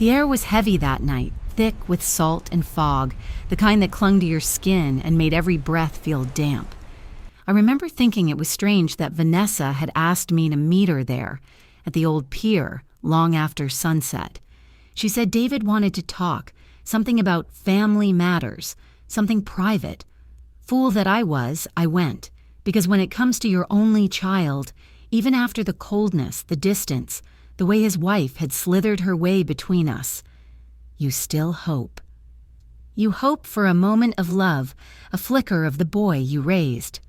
The air was heavy that night, thick with salt and fog, the kind that clung to your skin and made every breath feel damp. I remember thinking it was strange that Vanessa had asked me to meet her there, at the old pier, long after sunset. She said David wanted to talk, something about family matters, something private. Fool that I was, I went, because when it comes to your only child, even after the coldness, the distance, the way his wife had slithered her way between us, you still hope. You hope for a moment of love, a flicker of the boy you raised.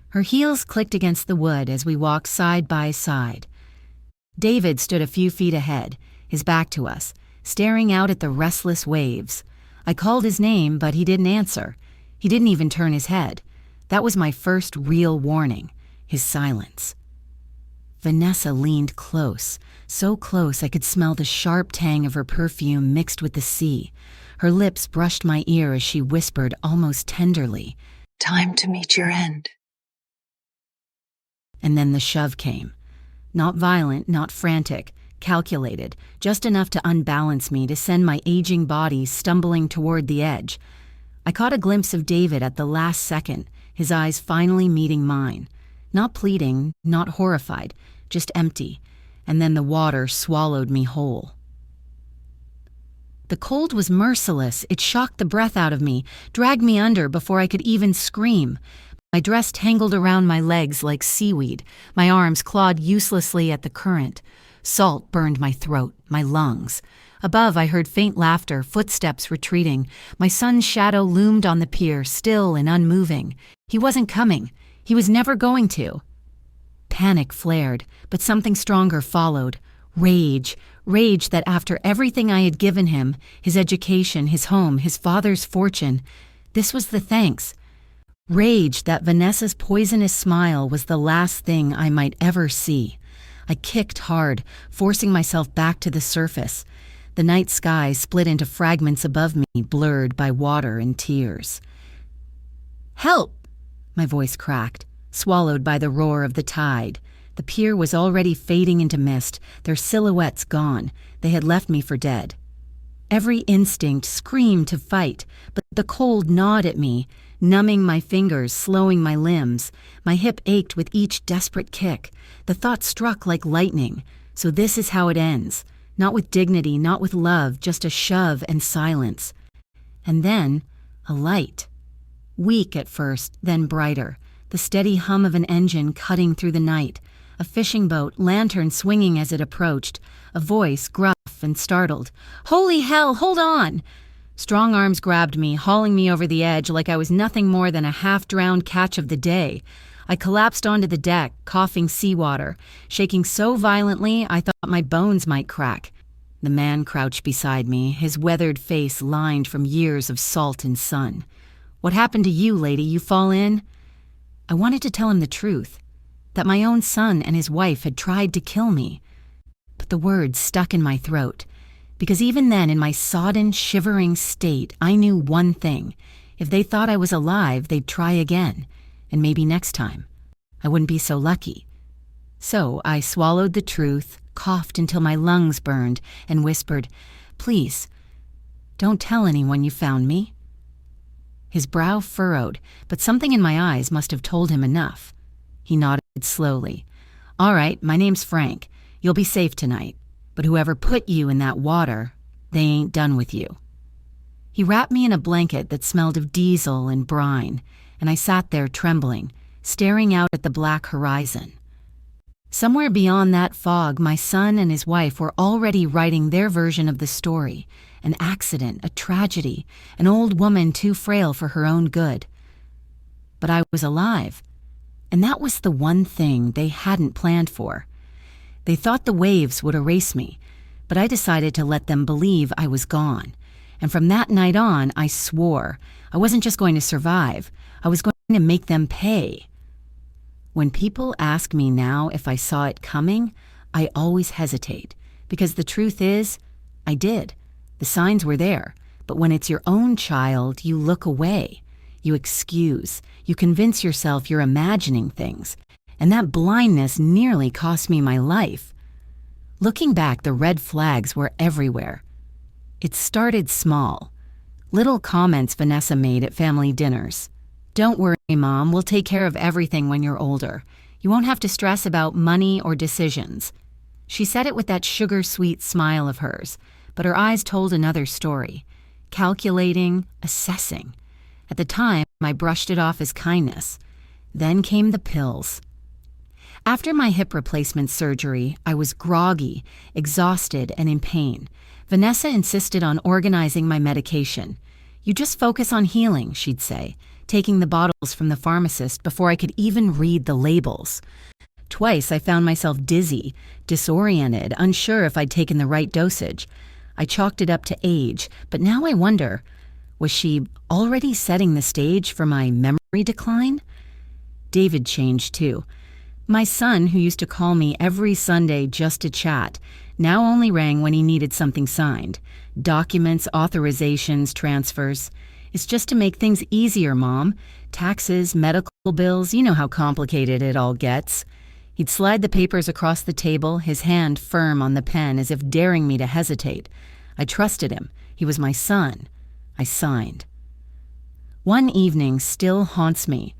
Her heels clicked against the wood as we walked side by side. David stood a few feet ahead, his back to us, staring out at the restless waves. I called his name, but he didn't answer. He didn't even turn his head. That was my first real warning, his silence. Vanessa leaned close, so close I could smell the sharp tang of her perfume mixed with the sea. Her lips brushed my ear as she whispered almost tenderly, "Time to meet your end." And then the shove came. Not violent, not frantic, calculated, just enough to unbalance me, to send my aging body stumbling toward the edge. I caught a glimpse of David at the last second, his eyes finally meeting mine. Not pleading, not horrified, just empty, and then the water swallowed me whole. The cold was merciless. It shocked the breath out of me, dragged me under before I could even scream. My dress tangled around my legs like seaweed. My arms clawed uselessly at the current. Salt burned my throat, my lungs. Above, I heard faint laughter, footsteps retreating. My son's shadow loomed on the pier, still and unmoving. He wasn't coming. He was never going to. Panic flared, but something stronger followed. Rage. Rage that after everything I had given him, his education, his home, his father's fortune, this was the thanks. Rage that Vanessa's poisonous smile was the last thing I might ever see. I kicked hard, forcing myself back to the surface. The night sky split into fragments above me, blurred by water and tears. "Help!" My voice cracked, swallowed by the roar of the tide. The pier was already fading into mist, their silhouettes gone. They had left me for dead. Every instinct screamed to fight, but the cold gnawed at me, numbing my fingers, slowing my limbs. My hip ached with each desperate kick. The thought struck like lightning. So this is how it ends. Not with dignity, not with love, just a shove and silence. And then, a light. Weak at first, then brighter. The steady hum of an engine cutting through the night. A fishing boat, lantern swinging as it approached. A voice, gruff and startled. "Holy hell, hold on!" Strong arms grabbed me, hauling me over the edge like I was nothing more than a half-drowned catch of the day. I collapsed onto the deck, coughing seawater, shaking so violently I thought my bones might crack. The man crouched beside me, his weathered face lined from years of salt and sun. "What happened to you, lady? You fall in?" I wanted to tell him the truth, that my own son and his wife had tried to kill me. But the words stuck in my throat. Because even then, in my sodden, shivering state, I knew one thing. If they thought I was alive, they'd try again. And maybe next time, I wouldn't be so lucky. So I swallowed the truth, coughed until my lungs burned, and whispered, "Please, don't tell anyone you found me." His brow furrowed, but something in my eyes must have told him enough. He nodded slowly. "All right, my name's Frank. You'll be safe tonight. But whoever put you in that water, they ain't done with you." He wrapped me in a blanket that smelled of diesel and brine, and I sat there trembling, staring out at the black horizon. Somewhere beyond that fog, my son and his wife were already writing their version of the story, an accident, a tragedy, an old woman too frail for her own good. But I was alive, and that was the one thing they hadn't planned for. They thought the waves would erase me, but I decided to let them believe I was gone. And from that night on, I swore I wasn't just going to survive, I was going to make them pay. When people ask me now if I saw it coming, I always hesitate, because the truth is, I did. The signs were there, but when it's your own child, you look away. You excuse, you convince yourself you're imagining things. And that blindness nearly cost me my life. Looking back, the red flags were everywhere. It started small. Little comments Vanessa made at family dinners. "Don't worry, Mom, we'll take care of everything when you're older. You won't have to stress about money or decisions." She said it with that sugar-sweet smile of hers, but her eyes told another story. Calculating, assessing. At the time, I brushed it off as kindness. Then came the pills. After my hip replacement surgery, I was groggy, exhausted, and in pain. Vanessa insisted on organizing my medication. "You just focus on healing," she'd say, taking the bottles from the pharmacist before I could even read the labels. Twice I found myself dizzy, disoriented, unsure if I'd taken the right dosage. I chalked it up to age, but now I wonder, was she already setting the stage for my memory decline? David changed too. My son, who used to call me every Sunday just to chat, now only rang when he needed something signed. Documents, authorizations, transfers. "It's just to make things easier, Mom. Taxes, medical bills, you know how complicated it all gets." He'd slide the papers across the table, his hand firm on the pen as if daring me to hesitate. I trusted him. He was my son. I signed. One evening still haunts me.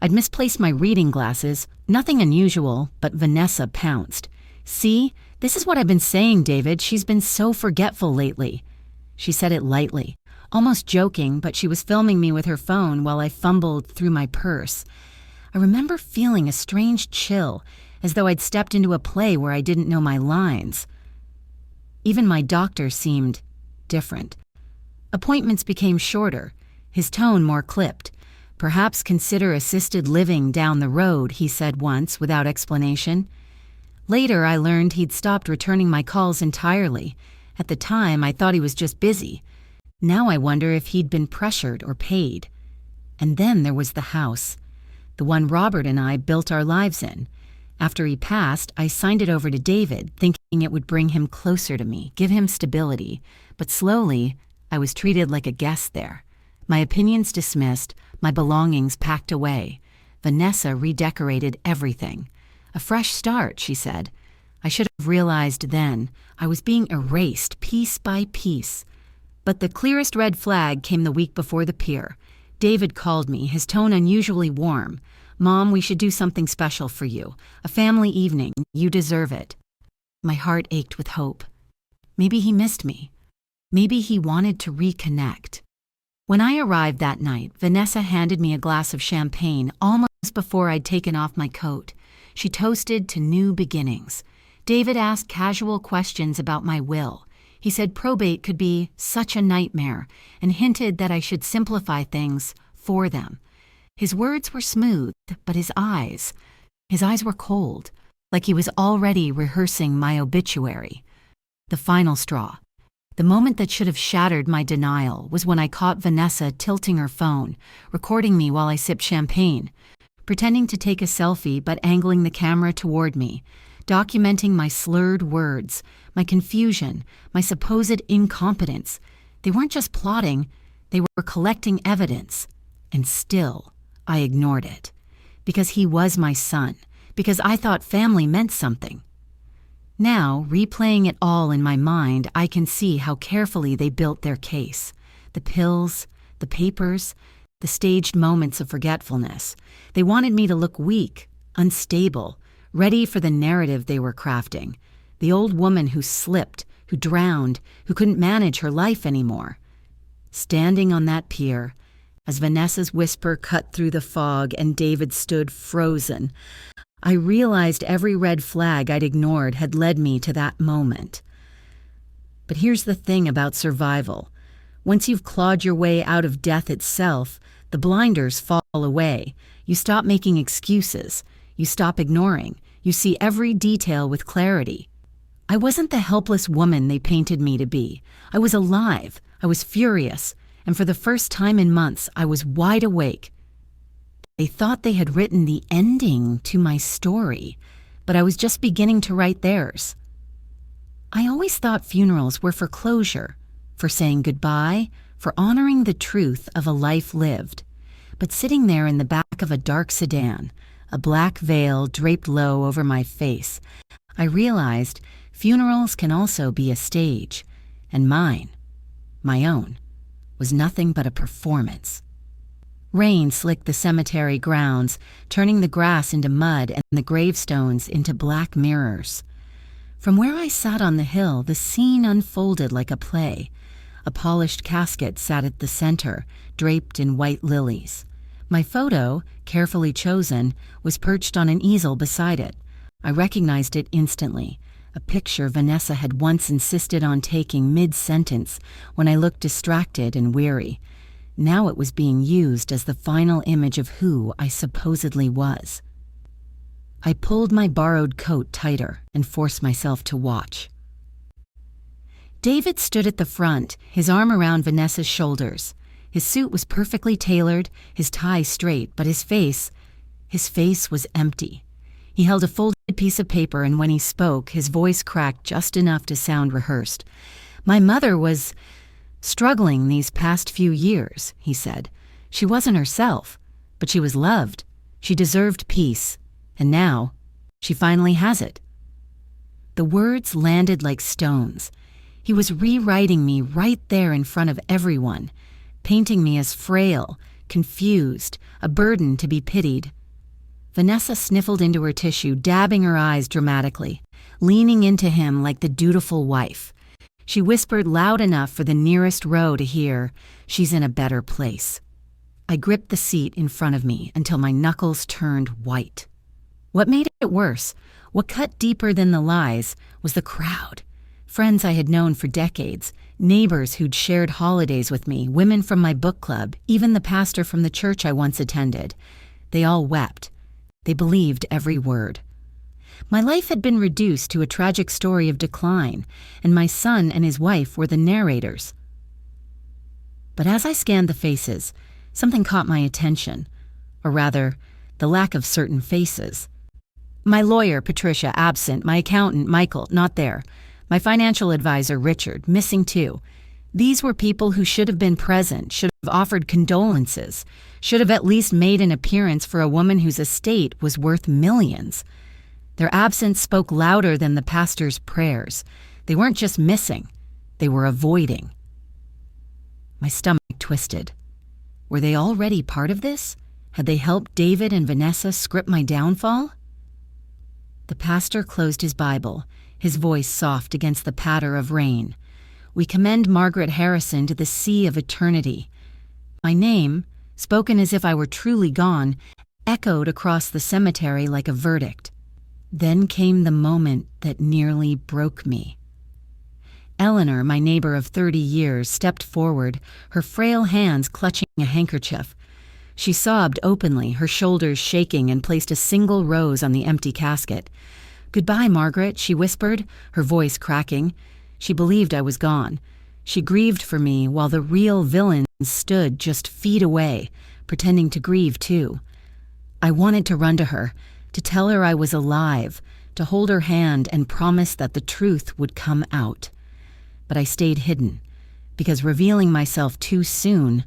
I'd misplaced my reading glasses, nothing unusual, but Vanessa pounced. "See, this is what I've been saying, David. She's been so forgetful lately." She said it lightly, almost joking, but she was filming me with her phone while I fumbled through my purse. I remember feeling a strange chill, as though I'd stepped into a play where I didn't know my lines. Even my doctor seemed different. Appointments became shorter, his tone more clipped. "Perhaps consider assisted living down the road," he said once without explanation. Later, I learned he'd stopped returning my calls entirely. At the time, I thought he was just busy. Now I wonder if he'd been pressured or paid. And then there was the house, the one Robert and I built our lives in. After he passed, I signed it over to David, thinking it would bring him closer to me, give him stability. But slowly, I was treated like a guest there. My opinions dismissed, my belongings packed away. Vanessa redecorated everything. "A fresh start," she said. I should have realized then I was being erased piece by piece. But the clearest red flag came the week before the pier. David called me, his tone unusually warm. "Mom, we should do something special for you. A family evening. You deserve it." My heart ached with hope. Maybe he missed me. Maybe he wanted to reconnect. When I arrived that night, Vanessa handed me a glass of champagne almost before I'd taken off my coat. She toasted to new beginnings. David asked casual questions about my will. He said probate could be such a nightmare and hinted that I should simplify things for them. His words were smooth, but his eyes were cold, like he was already rehearsing my obituary. The final straw. The moment that should have shattered my denial was when I caught Vanessa tilting her phone, recording me while I sipped champagne, pretending to take a selfie but angling the camera toward me, documenting my slurred words, my confusion, my supposed incompetence. They weren't just plotting, they were collecting evidence. And still, I ignored it. Because he was my son, because I thought family meant something. Now, replaying it all in my mind, I can see how carefully they built their case. The pills, the papers, the staged moments of forgetfulness. They wanted me to look weak, unstable, ready for the narrative they were crafting. The old woman who slipped, who drowned, who couldn't manage her life anymore. Standing on that pier, as Vanessa's whisper cut through the fog and David stood frozen, I realized every red flag I'd ignored had led me to that moment. But here's the thing about survival. Once you've clawed your way out of death itself, the blinders fall away. You stop making excuses. You stop ignoring. You see every detail with clarity. I wasn't the helpless woman they painted me to be. I was alive. I was furious. And for the first time in months, I was wide awake. They thought they had written the ending to my story, but I was just beginning to write theirs. I always thought funerals were for closure, for saying goodbye, for honoring the truth of a life lived. But sitting there in the back of a dark sedan, a black veil draped low over my face, I realized Funerals can also be a stage, and mine, my own, was nothing but a performance. Rain slicked the cemetery grounds, turning the grass into mud and the gravestones into black mirrors. From where I sat on the hill, the scene unfolded like a play. A polished casket sat at the center, draped in white lilies. My photo, carefully chosen, was perched on an easel beside it. I recognized it instantly, a picture Vanessa had once insisted on taking mid-sentence when I looked distracted and weary. Now it was being used as the final image of who I supposedly was. I pulled my borrowed coat tighter and forced myself to watch. David stood at the front, his arm around Vanessa's shoulders. His suit was perfectly tailored, his tie straight, but his face was empty. He held a folded piece of paper, and when he spoke, his voice cracked just enough to sound rehearsed. My mother was struggling these past few years, he said. She wasn't herself, but she was loved. She deserved peace, and now she finally has it. The words landed like stones. He was rewriting me right there in front of everyone, painting me as frail, confused, a burden to be pitied. Vanessa sniffled into her tissue, dabbing her eyes dramatically, leaning into him like the dutiful wife. She whispered loud enough for the nearest row to hear, "She's in a better place." I gripped the seat in front of me until my knuckles turned white. What made it worse, what cut deeper than the lies, was the crowd. Friends I had known for decades, neighbors who'd shared holidays with me, women from my book club, even the pastor from the church I once attended. They all wept. They believed every word. My life had been reduced to a tragic story of decline, and my son and his wife were the narrators. But as I scanned the faces, something caught my attention, or rather, the lack of certain faces. My lawyer, Patricia, absent. My accountant, Michael, not there. My financial advisor, Richard, missing too. These were people who should have been present, should have offered condolences, should have at least made an appearance for a woman whose estate was worth millions. Their absence spoke louder than the pastor's prayers. They weren't just missing, they were avoiding. My stomach twisted. Were they already part of this? Had they helped David and Vanessa script my downfall? The pastor closed his Bible, his voice soft against the patter of rain. We commend Margaret Harrison to the sea of eternity. My name, spoken as if I were truly gone, echoed across the cemetery like a verdict. Then came the moment that nearly broke me. Eleanor, my neighbor of 30 years, stepped forward, her frail hands clutching a handkerchief. She sobbed openly, her shoulders shaking, and placed a single rose on the empty casket. "Goodbye, Margaret," she whispered, her voice cracking. She believed I was gone. She grieved for me while the real villains stood just feet away, pretending to grieve too. I wanted to run to her, to tell her I was alive, to hold her hand and promise that the truth would come out. But I stayed hidden, because revealing myself too soon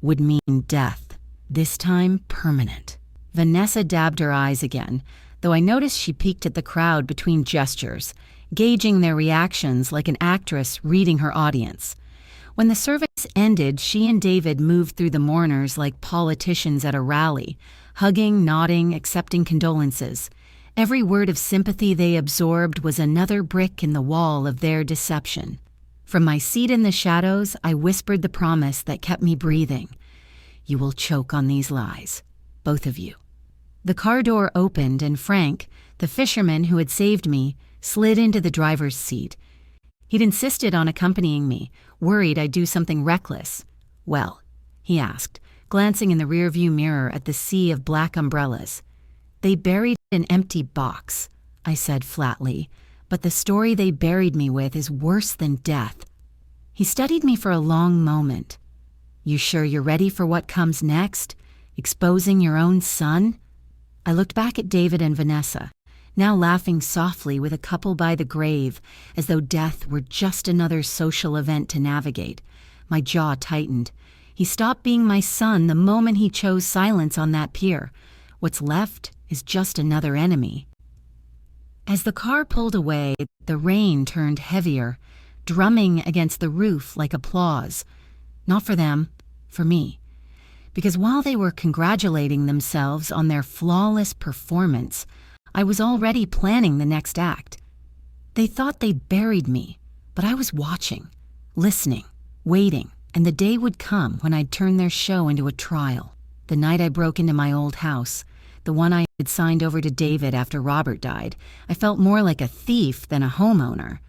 would mean death, this time permanent. Vanessa dabbed her eyes again, though I noticed she peeked at the crowd between gestures, gauging their reactions like an actress reading her audience. When the service ended, she and David moved through the mourners like politicians at a rally, hugging, nodding, accepting condolences. Every word of sympathy they absorbed was another brick in the wall of their deception. From my seat in the shadows, I whispered the promise that kept me breathing. "You will choke on these lies, both of you." The car door opened and Frank, the fisherman who had saved me, slid into the driver's seat. He'd insisted on accompanying me, worried I'd do something reckless. "Well," he asked, glancing in the rearview mirror at the sea of black umbrellas. "They buried an empty box," I said flatly, "but the story they buried me with is worse than death." He studied me for a long moment. "You sure you're ready for what comes next? Exposing your own son?" I looked back at David and Vanessa, now laughing softly with a couple by the grave, as though death were just another social event to navigate. My jaw tightened. He stopped being my son the moment he chose silence on that pier. What's left is just another enemy. As the car pulled away, the rain turned heavier, drumming against the roof like applause. Not for them, for me. Because while they were congratulating themselves on their flawless performance, I was already planning the next act. They thought they'd buried me, but I was watching, listening, waiting, and the day would come when I'd turn their show into a trial. The night I broke into my old house, the one I had signed over to David after Robert died, I felt more like a thief than a homeowner.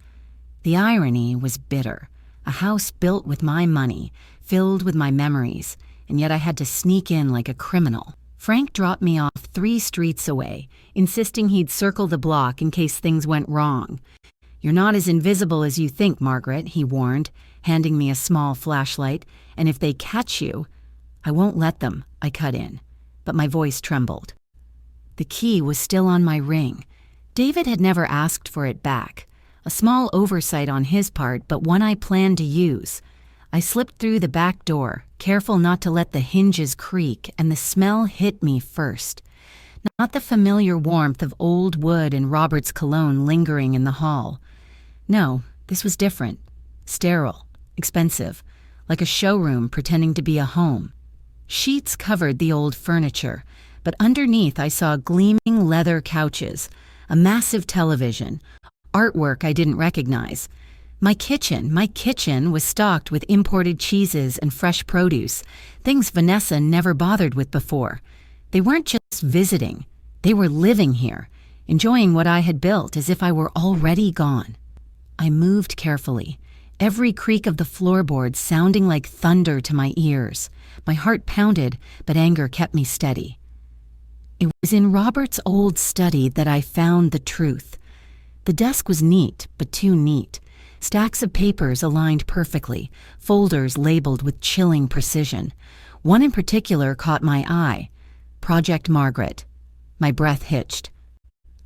The irony was bitter. A house built with my money, filled with my memories, and yet I had to sneak in like a criminal. Frank dropped me off 3 streets away, insisting he'd circle the block in case things went wrong. "You're not as invisible as you think, Margaret," he warned, handing me a small flashlight, "and if they catch you—" "I won't let them," I cut in, but my voice trembled. The key was still on my ring. David had never asked for it back. A small oversight on his part, but one I planned to use. I slipped through the back door, careful not to let the hinges creak, and the smell hit me first. Not the familiar warmth of old wood and Robert's cologne lingering in the hall. No, this was different. Sterile, expensive, like a showroom pretending to be a home. Sheets covered the old furniture, but underneath I saw gleaming leather couches, a massive television, artwork I didn't recognize. My kitchen was stocked with imported cheeses and fresh produce, things Vanessa never bothered with before. They weren't just visiting, they were living here, enjoying what I had built as if I were already gone. I moved carefully, every creak of the floorboards sounding like thunder to my ears. My heart pounded, but anger kept me steady. It was in Robert's old study that I found the truth. The desk was neat, but too neat. Stacks of papers aligned perfectly, folders labeled with chilling precision. One in particular caught my eye. Project Margaret. My breath hitched.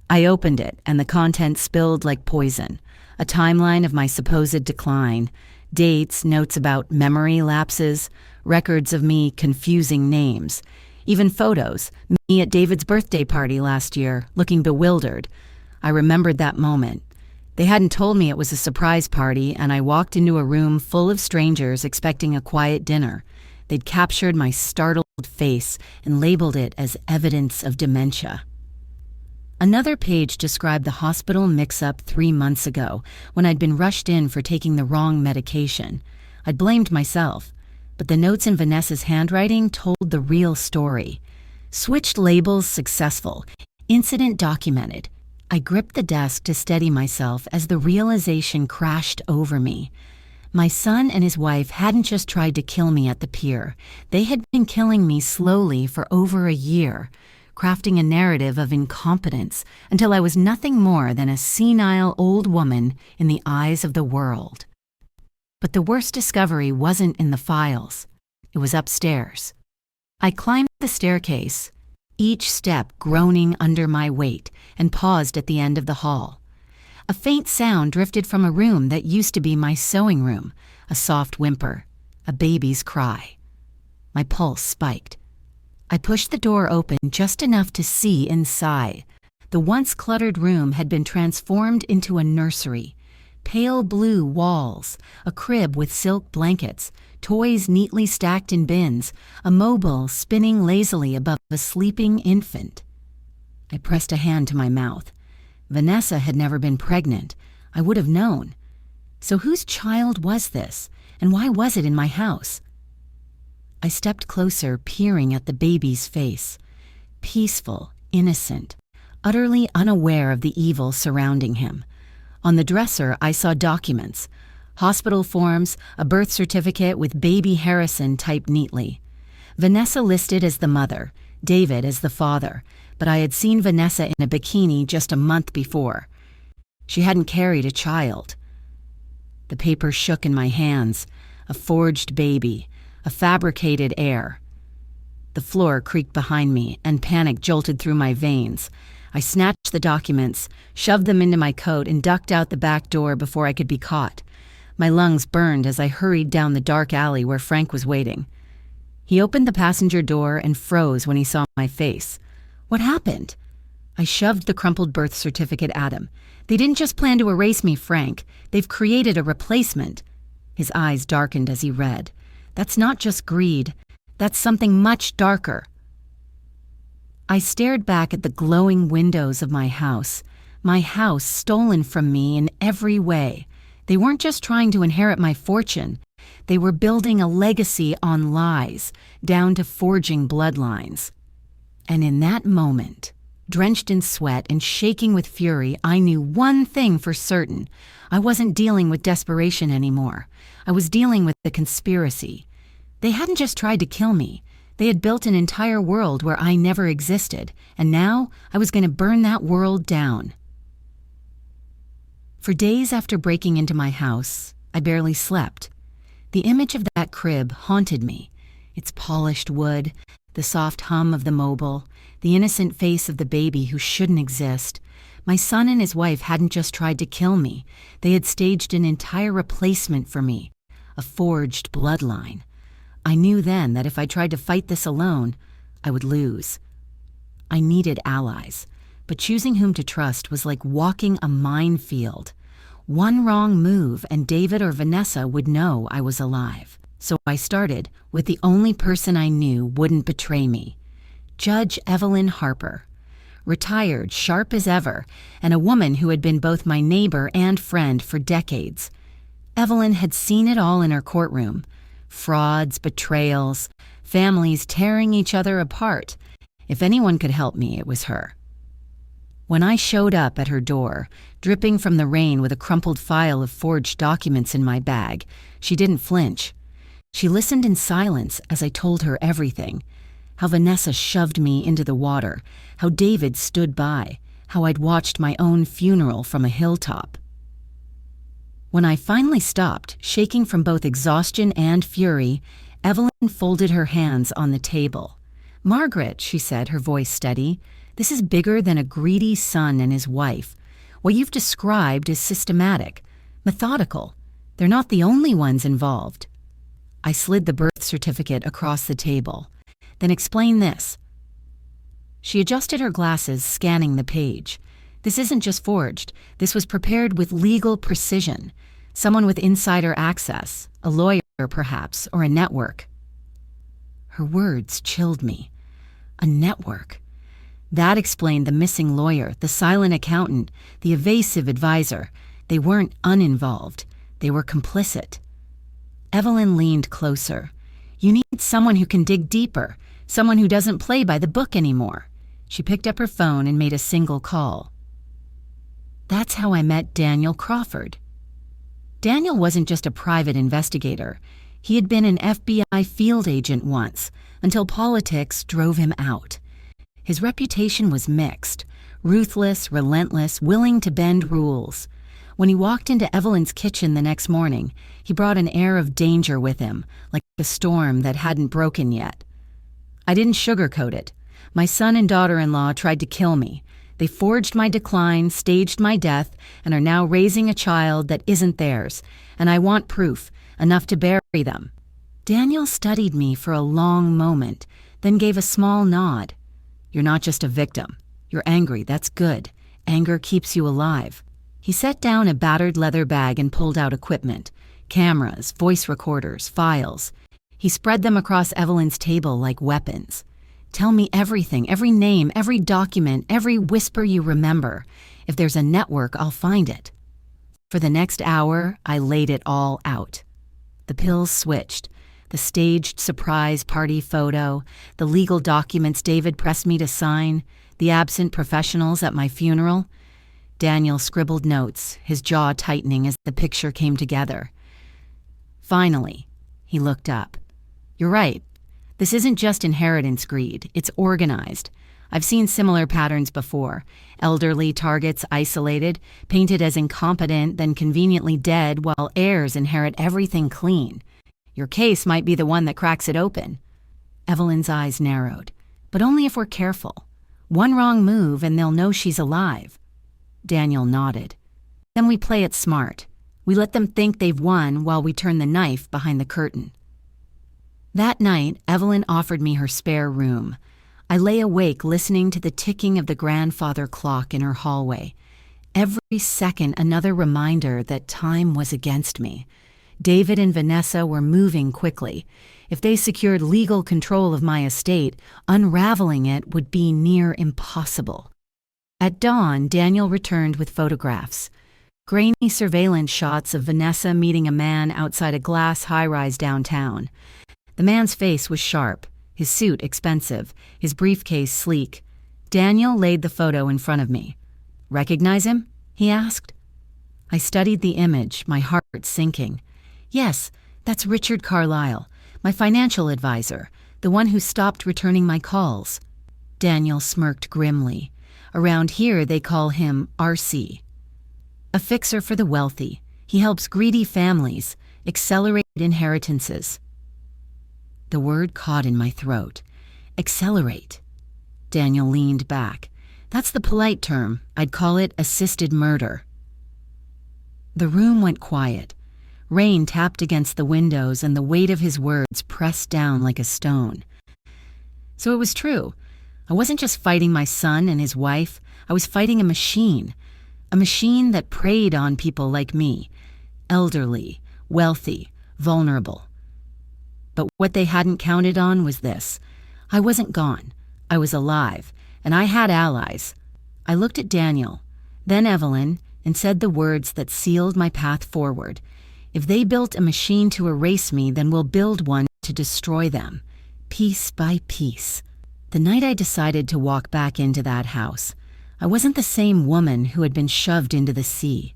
I opened it, and the contents spilled like poison. A timeline of my supposed decline, dates, notes about memory lapses, records of me confusing names, even photos, me at David's birthday party last year, looking bewildered. I remembered that moment. They hadn't told me it was a surprise party, and I walked into a room full of strangers expecting a quiet dinner. They'd captured my startled face and labeled it as evidence of dementia. Another page described the hospital mix-up 3 months ago, when I'd been rushed in for taking the wrong medication. I'd blamed myself, but the notes in Vanessa's handwriting told the real story. Switched labels successful, incident documented. I gripped the desk to steady myself as the realization crashed over me. My son and his wife hadn't just tried to kill me at the pier. They had been killing me slowly for over a year, crafting a narrative of incompetence until I was nothing more than a senile old woman in the eyes of the world. But the worst discovery wasn't in the files. It was upstairs. I climbed the staircase, each step groaning under my weight, and paused at the end of the hall. A faint sound drifted from a room that used to be my sewing room, a soft whimper, a baby's cry. My pulse spiked. I pushed the door open just enough to see inside. The once cluttered room had been transformed into a nursery. Pale blue walls, a crib with silk blankets, toys neatly stacked in bins, a mobile spinning lazily above a sleeping infant. I pressed a hand to my mouth. Vanessa had never been pregnant. I would have known. So whose child was this, and why was it in my house? I stepped closer, peering at the baby's face. Peaceful, innocent, utterly unaware of the evil surrounding him. On the dresser, I saw documents, hospital forms, a birth certificate with Baby Harrison typed neatly. Vanessa listed as the mother, David as the father, but I had seen Vanessa in a bikini just a month before. She hadn't carried a child. The paper shook in my hands, a forged baby, a fabricated heir. The floor creaked behind me, and panic jolted through my veins. I snatched the documents, shoved them into my coat, and ducked out the back door before I could be caught. My lungs burned as I hurried down the dark alley where Frank was waiting. He opened the passenger door and froze when he saw my face. What happened? I shoved the crumpled birth certificate at him. They didn't just plan to erase me, Frank. They've created a replacement. His eyes darkened as he read. That's not just greed. That's something much darker. I stared back at the glowing windows of my house stolen from me in every way. They weren't just trying to inherit my fortune. They were building a legacy on lies, down to forging bloodlines. And in that moment, drenched in sweat and shaking with fury, I knew one thing for certain. I wasn't dealing with desperation anymore. I was dealing with the conspiracy. They hadn't just tried to kill me. They had built an entire world where I never existed, and now I was going to burn that world down. For days after breaking into my house, I barely slept. The image of that crib haunted me. Its polished wood, the soft hum of the mobile, the innocent face of the baby who shouldn't exist. My son and his wife hadn't just tried to kill me. They had staged an entire replacement for me, a forged bloodline. I knew then that if I tried to fight this alone, I would lose. I needed allies, but choosing whom to trust was like walking a minefield. One wrong move and David or Vanessa would know I was alive. So I started with the only person I knew wouldn't betray me, Judge Evelyn Harper. Retired, sharp as ever, and a woman who had been both my neighbor and friend for decades. Evelyn had seen it all in her courtroom. Frauds, betrayals, families tearing each other apart. If anyone could help me, it was her. When I showed up at her door, dripping from the rain with a crumpled file of forged documents in my bag, she didn't flinch. She listened in silence as I told her everything. How Vanessa shoved me into the water, how David stood by, how I'd watched my own funeral from a hilltop. When I finally stopped, shaking from both exhaustion and fury, Evelyn folded her hands on the table. "Margaret," she said, her voice steady, "this is bigger than a greedy son and his wife. What you've described is systematic, methodical. They're not the only ones involved." I slid the birth certificate across the table. "Then explain this." She adjusted her glasses, scanning the page. "This isn't just forged. This was prepared with legal precision. Someone with insider access, a lawyer perhaps, or a network." Her words chilled me. A network. That explained the missing lawyer, the silent accountant, the evasive advisor. They weren't uninvolved. They were complicit. Evelyn leaned closer. "You need someone who can dig deeper, someone who doesn't play by the book anymore." She picked up her phone and made a single call. That's how I met Daniel Crawford. Daniel wasn't just a private investigator. He had been an FBI field agent once, until politics drove him out. His reputation was mixed, ruthless, relentless, willing to bend rules. When he walked into Evelyn's kitchen the next morning, he brought an air of danger with him, like a storm that hadn't broken yet. I didn't sugarcoat it. My son and daughter-in-law tried to kill me. They forged my decline, staged my death, and are now raising a child that isn't theirs, and I want proof, enough to bury them. Daniel studied me for a long moment, then gave a small nod. "You're not just a victim. You're angry, that's good. Anger keeps you alive." He set down a battered leather bag and pulled out equipment, cameras, voice recorders, files. He spread them across Evelyn's table like weapons. "Tell me everything, every name, every document, every whisper you remember. If there's a network, I'll find it." For the next hour, I laid it all out. The pills switched. The staged surprise party photo, the legal documents David pressed me to sign, the absent professionals at my funeral. Daniel scribbled notes, his jaw tightening as the picture came together. Finally, he looked up. "You're right. This isn't just inheritance greed, it's organized. I've seen similar patterns before. Elderly targets isolated, painted as incompetent, then conveniently dead while heirs inherit everything clean. Your case might be the one that cracks it open." Evelyn's eyes narrowed. "But only if we're careful. One wrong move and they'll know she's alive." Daniel nodded. "Then we play it smart. We let them think they've won while we turn the knife behind the curtain." That night, Evelyn offered me her spare room. I lay awake listening to the ticking of the grandfather clock in her hallway. Every second another reminder that time was against me. David and Vanessa were moving quickly. If they secured legal control of my estate, unraveling it would be near impossible. At dawn, Daniel returned with photographs. Grainy surveillance shots of Vanessa meeting a man outside a glass high-rise downtown. The man's face was sharp, his suit expensive, his briefcase sleek. Daniel laid the photo in front of me. "Recognize him?" he asked. I studied the image, my heart sinking. "Yes, that's Richard Carlyle, my financial advisor, the one who stopped returning my calls." Daniel smirked grimly. "Around here they call him RC. A fixer for the wealthy. He helps greedy families accelerate inheritances." The word caught in my throat. Accelerate. Daniel leaned back. "That's the polite term. I'd call it assisted murder." The room went quiet. Rain tapped against the windows and the weight of his words pressed down like a stone. So it was true. I wasn't just fighting my son and his wife. I was fighting a machine that preyed on people like me, elderly, wealthy, vulnerable. But what they hadn't counted on was this. I wasn't gone. I was alive, and I had allies. I looked at Daniel, then Evelyn, and said the words that sealed my path forward. If they built a machine to erase me, then we'll build one to destroy them, piece by piece. The night I decided to walk back into that house, I wasn't the same woman who had been shoved into the sea.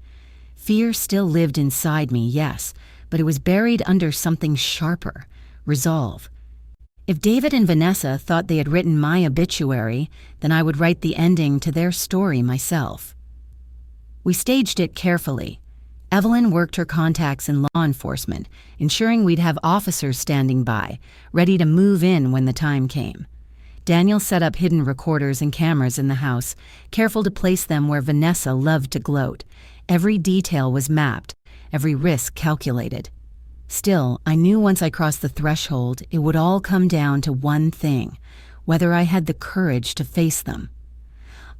Fear still lived inside me, yes, but it was buried under something sharper, resolve. If David and Vanessa thought they had written my obituary, then I would write the ending to their story myself. We staged it carefully. Evelyn worked her contacts in law enforcement, ensuring we'd have officers standing by, ready to move in when the time came. Daniel set up hidden recorders and cameras in the house, careful to place them where Vanessa loved to gloat. Every detail was mapped, every risk calculated. Still, I knew once I crossed the threshold, it would all come down to one thing, whether I had the courage to face them.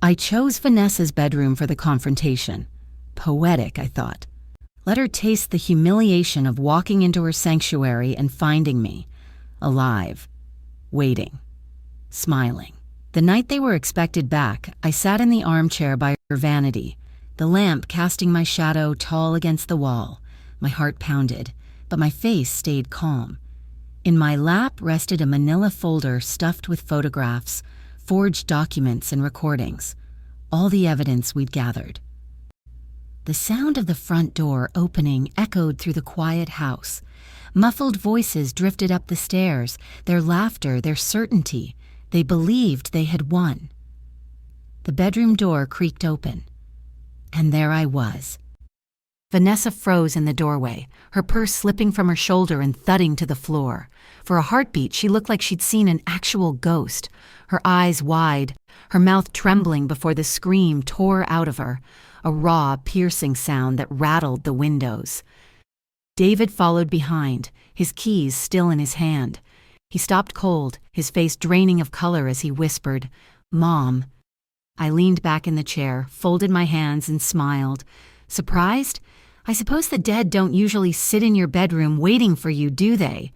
I chose Vanessa's bedroom for the confrontation. Poetic, I thought. Let her taste the humiliation of walking into her sanctuary and finding me, alive, waiting, smiling. The night they were expected back, I sat in the armchair by her vanity, the lamp casting my shadow tall against the wall. My heart pounded, but my face stayed calm. In my lap rested a manila folder stuffed with photographs, forged documents and recordings, all the evidence we'd gathered. The sound of the front door opening echoed through the quiet house. Muffled voices drifted up the stairs, their laughter, their certainty. They believed they had won. The bedroom door creaked open, and there I was. Vanessa froze in the doorway, her purse slipping from her shoulder and thudding to the floor. For a heartbeat, she looked like she'd seen an actual ghost, her eyes wide, her mouth trembling before the scream tore out of her, a raw, piercing sound that rattled the windows. David followed behind, his keys still in his hand. He stopped cold, his face draining of color as he whispered, "Mom." I leaned back in the chair, folded my hands and smiled. Surprised? I suppose the dead don't usually sit in your bedroom waiting for you, do they?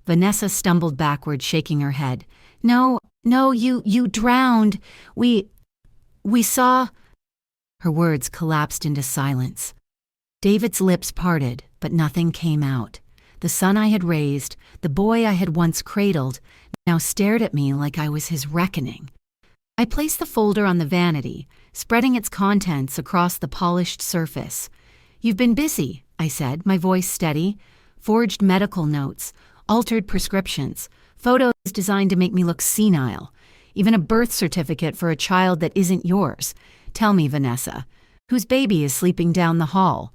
Vanessa stumbled backward, shaking her head. No, you drowned. We saw..." Her words collapsed into silence. David's lips parted, but nothing came out. The son I had raised, the boy I had once cradled, now stared at me like I was his reckoning. I placed the folder on the vanity, spreading its contents across the polished surface. "You've been busy," I said, my voice steady. "Forged medical notes, altered prescriptions, photos designed to make me look senile, even a birth certificate for a child that isn't yours. Tell me, Vanessa, whose baby is sleeping down the hall?"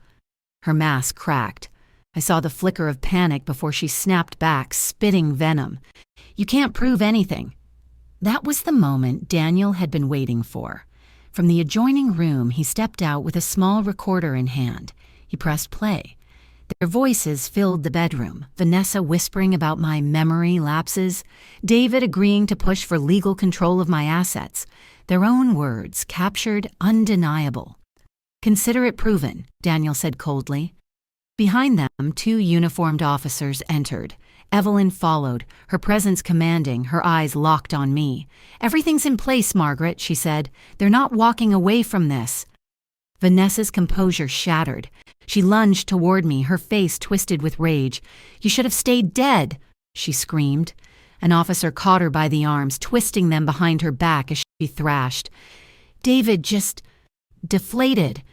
Her mask cracked. I saw the flicker of panic before she snapped back, spitting venom. "You can't prove anything." That was the moment Daniel had been waiting for. From the adjoining room, he stepped out with a small recorder in hand. He pressed play. Their voices filled the bedroom, Vanessa whispering about my memory lapses, David agreeing to push for legal control of my assets. Their own words, captured, undeniable. "Consider it proven," Daniel said coldly. Behind them, 2 uniformed officers entered. Evelyn followed, her presence commanding, her eyes locked on me. "Everything's in place, Margaret," she said. "They're not walking away from this." Vanessa's composure shattered. She lunged toward me, her face twisted with rage. "You should have stayed dead," she screamed. An officer caught her by the arms, twisting them behind her back as she thrashed. David just deflated.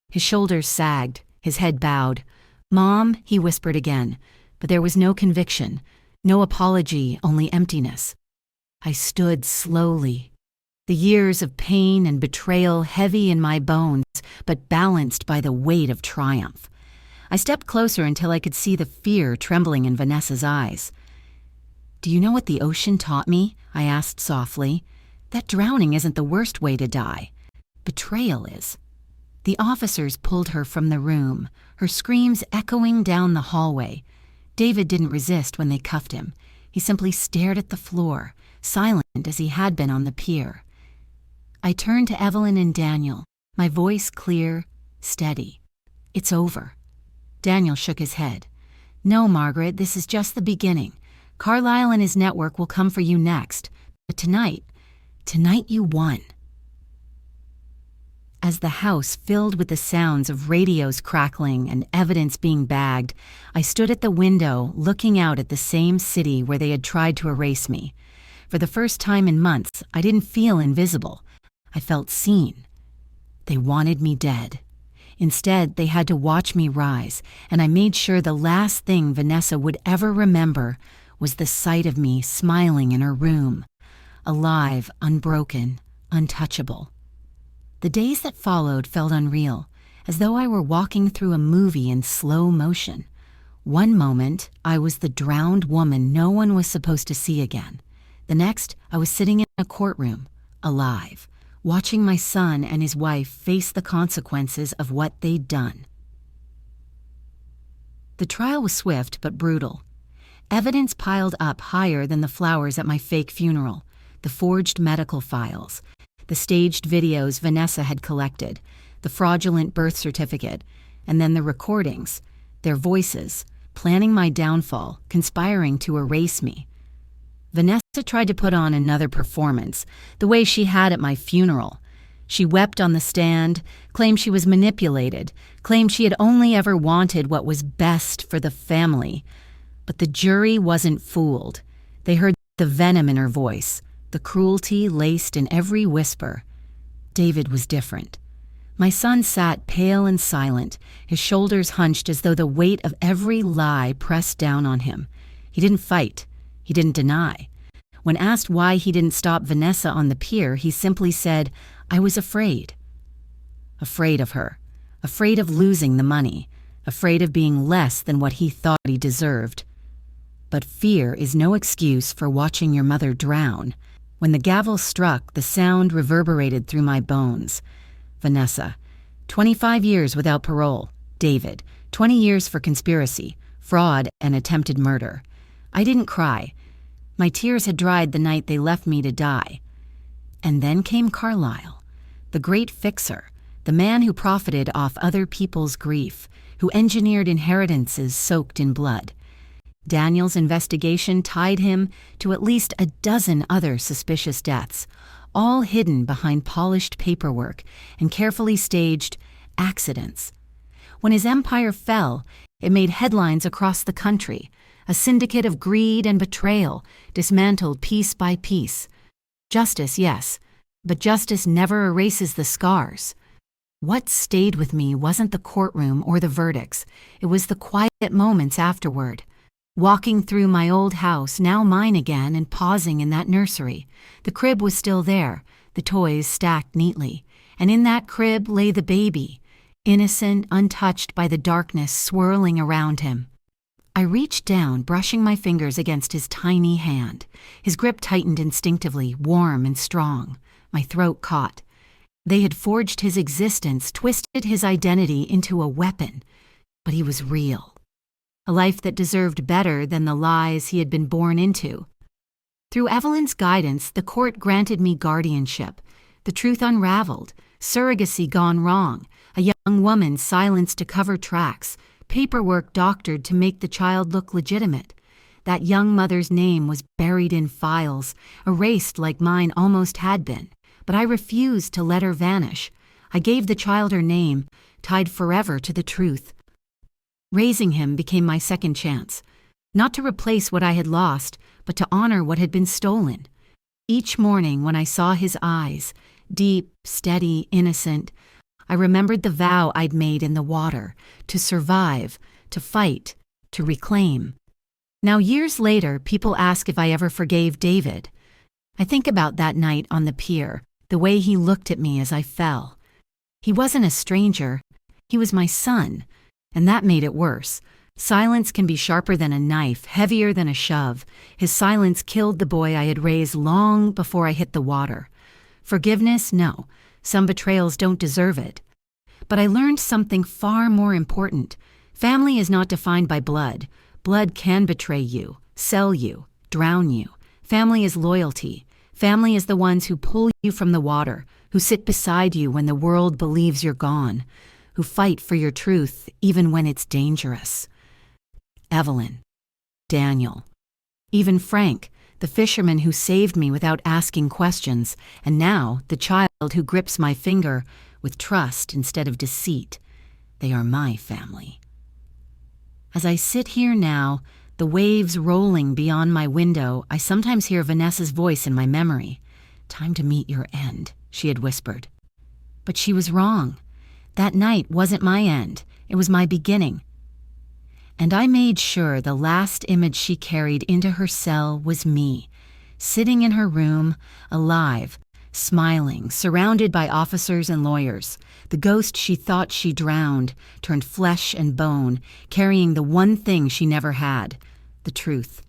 His shoulders sagged, his head bowed. "Mom," he whispered again, but there was no conviction, no apology, only emptiness. I stood slowly, the years of pain and betrayal heavy in my bones, but balanced by the weight of triumph. I stepped closer until I could see the fear trembling in Vanessa's eyes. "Do you know what the ocean taught me?" I asked softly. "That drowning isn't the worst way to die. Betrayal is." The officers pulled her from the room, her screams echoing down the hallway. David didn't resist when they cuffed him. He simply stared at the floor, silent as he had been on the pier. I turned to Evelyn and Daniel, my voice clear, steady. "It's over." Daniel shook his head. "No, Margaret, this is just the beginning. Carlisle and his network will come for you next. But tonight you won." As the house filled with the sounds of radios crackling and evidence being bagged, I stood at the window looking out at the same city where they had tried to erase me. For the first time in months, I didn't feel invisible. I felt seen. They wanted me dead. Instead, they had to watch me rise, and I made sure the last thing Vanessa would ever remember was the sight of me smiling in her room, alive, unbroken, untouchable. The days that followed felt unreal, as though I were walking through a movie in slow motion. One moment, I was the drowned woman no one was supposed to see again. The next, I was sitting in a courtroom, alive, watching my son and his wife face the consequences of what they'd done. The trial was swift but brutal. Evidence piled up higher than the flowers at my fake funeral, the forged medical files, the staged videos Vanessa had collected, the fraudulent birth certificate, and then the recordings, their voices, planning my downfall, conspiring to erase me. Vanessa tried to put on another performance, the way she had at my funeral. She wept on the stand, claimed she was manipulated, claimed she had only ever wanted what was best for the family. But the jury wasn't fooled. They heard the venom in her voice, the cruelty laced in every whisper. David was different. My son sat pale and silent, his shoulders hunched as though the weight of every lie pressed down on him. He didn't fight. He didn't deny. When asked why he didn't stop Vanessa on the pier, he simply said, "I was afraid." Afraid of her. Afraid of losing the money. Afraid of being less than what he thought he deserved. But fear is no excuse for watching your mother drown. When the gavel struck, the sound reverberated through my bones. Vanessa, 25 years without parole. David, 20 years for conspiracy, fraud, and attempted murder. I didn't cry. My tears had dried the night they left me to die. And then came Carlisle, the great fixer, the man who profited off other people's grief, who engineered inheritances soaked in blood. Daniel's investigation tied him to at least a dozen other suspicious deaths, all hidden behind polished paperwork and carefully staged accidents. When his empire fell, it made headlines across the country, a syndicate of greed and betrayal, dismantled piece by piece. Justice, yes, but justice never erases the scars. What stayed with me wasn't the courtroom or the verdicts. It was the quiet moments afterward. Walking through my old house, now mine again, and pausing in that nursery. The crib was still there, the toys stacked neatly. And in that crib lay the baby, innocent, untouched by the darkness swirling around him. I reached down, brushing my fingers against his tiny hand. His grip tightened instinctively, warm and strong. My throat caught. They had forged his existence, twisted his identity into a weapon. But he was real. a life that deserved better than the lies he had been born into. Through Evelyn's guidance, the court granted me guardianship. The truth unraveled, surrogacy gone wrong, a young woman silenced to cover tracks, paperwork doctored to make the child look legitimate. That young mother's name was buried in files, erased like mine almost had been, but I refused to let her vanish. I gave the child her name, tied forever to the truth. Raising him became my second chance, not to replace what I had lost, but to honor what had been stolen. Each morning when I saw his eyes, deep, steady, innocent, I remembered the vow I'd made in the water, to survive, to fight, to reclaim. Now, years later, people ask if I ever forgave David. I think about that night on the pier, the way he looked at me as I fell. He wasn't a stranger. He was my son, and that made it worse. Silence can be sharper than a knife, heavier than a shove. His silence killed the boy I had raised long before I hit the water. Forgiveness? No. Some betrayals don't deserve it. But I learned something far more important. Family is not defined by blood. Blood can betray you, sell you, drown you. Family is loyalty. Family is the ones who pull you from the water, who sit beside you when the world believes you're gone, who fight for your truth even when it's dangerous. Evelyn, Daniel, even Frank, the fisherman who saved me without asking questions, and now the child who grips my finger with trust instead of deceit. They are my family. As I sit here now, the waves rolling beyond my window, I sometimes hear Vanessa's voice in my memory. "Time to meet your end," she had whispered. But she was wrong. That night wasn't my end. It was my beginning. And I made sure the last image she carried into her cell was me, sitting in her room, alive, smiling, surrounded by officers and lawyers. The ghost she thought she drowned turned flesh and bone, carrying the one thing she never had, the truth.